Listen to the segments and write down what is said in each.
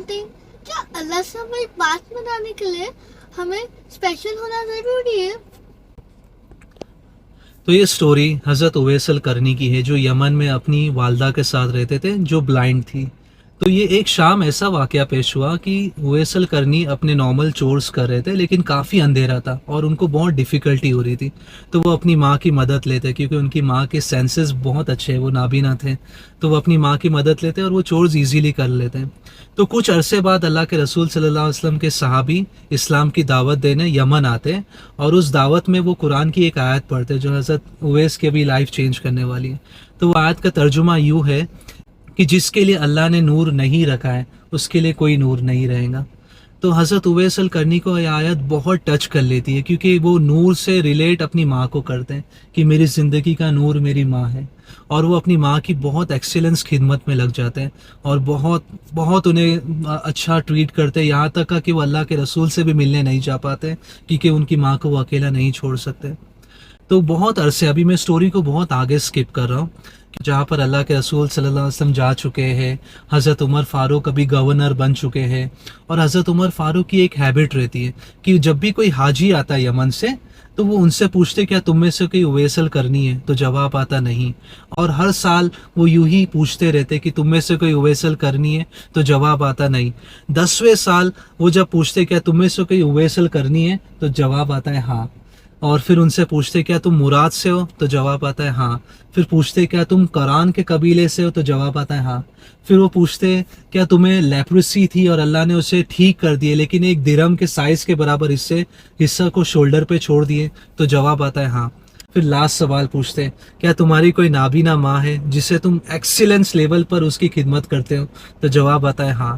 Something, क्या अल्लाह से हमें बात बनाने के लिए हमें स्पेशल होना जरूरी है? तो ये स्टोरी हज़रत उवैस करनी की है, जो यमन में अपनी वालदा के साथ रहते थे, जो ब्लाइंड थी। तो ये एक शाम ऐसा वाकया पेश हुआ कि उवैस करनी अपने नॉर्मल चोर्स कर रहे थे, लेकिन काफ़ी अंधेरा था और उनको बहुत डिफ़िकल्टी हो रही थी। तो वो अपनी माँ की मदद लेते, क्योंकि उनकी माँ के सेंसेस बहुत अच्छे, वो नाबीना थे। तो वो अपनी माँ की मदद लेते और वो चोर्स ईजीली कर लेते हैं। तो कुछ अरसे बाद अल्लाह के रसूल सल्लल्लाहु अलैहि वसल्लम के सहाबी इस्लाम की दावत देने यमन आते हैं, और उस दावत में वो कुरान की एक आयत पढ़ते हैं जो हज़रत उवैस की भी लाइफ चेंज करने वाली है। तो वो आयत का तर्जुमा यूँ है कि जिसके लिए अल्लाह ने नूर नहीं रखा है उसके लिए कोई नूर नहीं रहेगा। तो हज़रत उवैस करनी को ये आयत बहुत टच कर लेती है, क्योंकि वो नूर से रिलेट अपनी माँ को करते हैं कि मेरी ज़िंदगी का नूर मेरी माँ है। और वो अपनी माँ की बहुत एक्सीलेंस खिदमत में लग जाते हैं और बहुत बहुत उन्हें अच्छा ट्रीट करते हैं, यहाँ तक कि वो अल्लाह के रसूल से भी मिलने नहीं जा पाते, क्योंकि उनकी माँ को वो अकेला नहीं छोड़ सकते। तो बहुत अरसे, अभी मैं स्टोरी को बहुत आगे स्किप कर रहा हूँ, जहाँ पर अल्लाह के रसूल सल्लल्लाहु अलैहि वसल्लम जा चुके हैं। हज़रत उमर फ़ारूक अभी गवर्नर बन चुके हैं, और हज़रत उमर फ़ारूक की एक हैबिट रहती है कि जब भी कोई हाजी आता है यमन से, तो वो उनसे पूछते क्या तुम में से कोई उवैस करनी है, तो जवाब आता नहीं। और हर साल वो यूं ही पूछते रहते कि तुम में से कोई उवैस करनी है, तो जवाब आता नहीं। 10वें साल वो जब पूछते क्या तुम में से कोई उवैस करनी है, तो जवाब आता है हाँ। और फिर उनसे पूछते क्या तुम मुराद से हो, तो जवाब आता है हाँ। फिर पूछते क्या तुम करान के कबीले से हो, तो जवाब आता है हाँ। फिर वो पूछते क्या तुम्हें लेप्रेसी थी और अल्लाह ने उसे ठीक कर दिए, लेकिन एक दिरहम के साइज के बराबर हिस्सा को शोल्डर पे छोड़ दिए, तो जवाब आता है हाँ। फिर लास्ट सवाल पूछते क्या तुम्हारी कोई नाबीना माँ है जिसे तुम एक्सीलेंस लेवल पर उसकी खिदमत करते हो, तो जवाब आता है हाँ।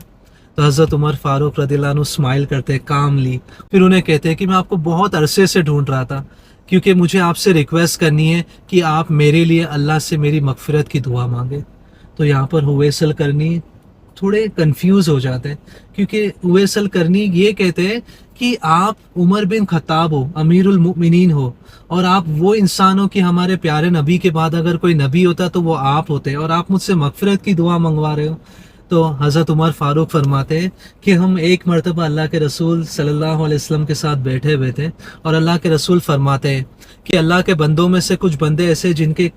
तो हज़रत उमर फ़ारूक रज़ियल्लाहु अन्हु स्माइल करते हैं कामली, फिर उन्हें कहते हैं कि मैं आपको बहुत अरसे से ढूंढ रहा था, क्योंकि मुझे आपसे रिक्वेस्ट करनी है कि आप मेरे लिए अल्लाह से मेरी मगफिरत की दुआ मांगे। तो यहाँ पर उवैस करनी थोड़े कंफ्यूज हो जाते हैं, क्योंकि उवैस करनी ये कहते हैं कि आप उमर बिन खत्ताब हो, अमीरुल मुमिनीन हो, और आप वो इंसान हो कि हमारे प्यारे नबी के बाद अगर कोई नबी होता तो वो आप होते, और आप मुझसे मगफिरत की दुआ मंगवा रहे हो। तो हज़रत उमर फ़ारूक फरमाते हैं कि हम एक मरतबा अल्लाह के रसूल सल्लल्लाहु अलैहि वसल्लम के साथ बैठे हुए थे, और अल्लाह के रसूल फरमाते हैं कि अल्लाह के बंदों में से कुछ बंदे ऐसे जिनके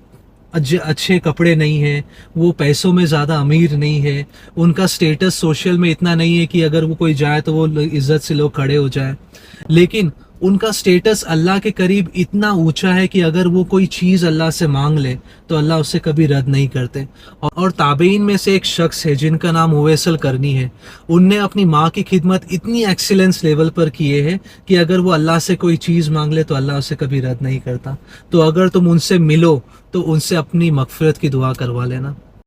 अच्छे कपड़े नहीं हैं, वो पैसों में ज़्यादा अमीर नहीं है, उनका स्टेटस सोशल में इतना नहीं है कि अगर वो कोई जाए तो वो इज़्ज़त से लोग खड़े हो जाए, लेकिन उनका स्टेटस अल्लाह के करीब इतना ऊंचा है कि अगर वो कोई चीज़ अल्लाह से मांग ले तो अल्लाह उसे कभी रद्द नहीं करते। और ताबईन में से एक शख्स है जिनका नाम उवैस करनी है, उनने अपनी माँ की खिदमत इतनी एक्सीलेंस लेवल पर किए है कि अगर वो अल्लाह से कोई चीज़ मांग ले तो अल्लाह उसे कभी रद्द नहीं करता। तो अगर तुम उनसे मिलो तो उनसे अपनी मगफिरत की दुआ करवा लेना।